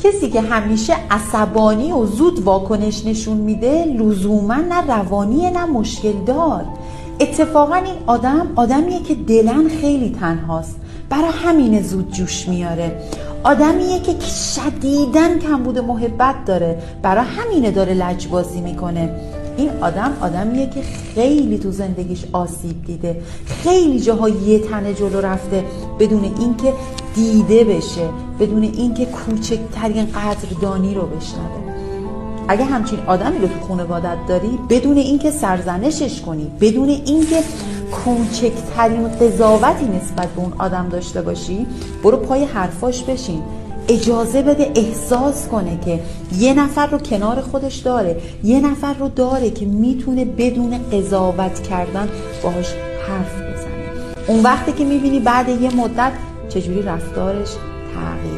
کسی که همیشه عصبانی و زود واکنش نشون میده لزوما نه روانیه نه مشکل دار. اتفاقا این آدمیه که دلن خیلی تنهاست، برای همینه زود جوش میاره. آدمیه که شدیداً کمبود محبت داره، برای همینه داره لجبازی میکنه. این آدمیه که خیلی تو زندگیش آسیب دیده، خیلی جاها یه تنه جلو رفته بدون اینکه دیده بشه، بدون اینکه کوچکترین قدردانی رو بشنوه. اگه همچین آدمی رو تو خانوادت داری، بدون اینکه سرزنشش کنی، بدون اینکه کوچکترین قضاوتی نسبت به اون آدم داشته باشی، برو پای حرفاش بشین، اجازه بده احساس کنه که یه نفر رو کنار خودش داره، یه نفر رو داره که میتونه بدون قضاوت کردن باهاش حرف بزنه. اون وقتی که میبینی بعد یه مدت چجوری رفتارش تغییر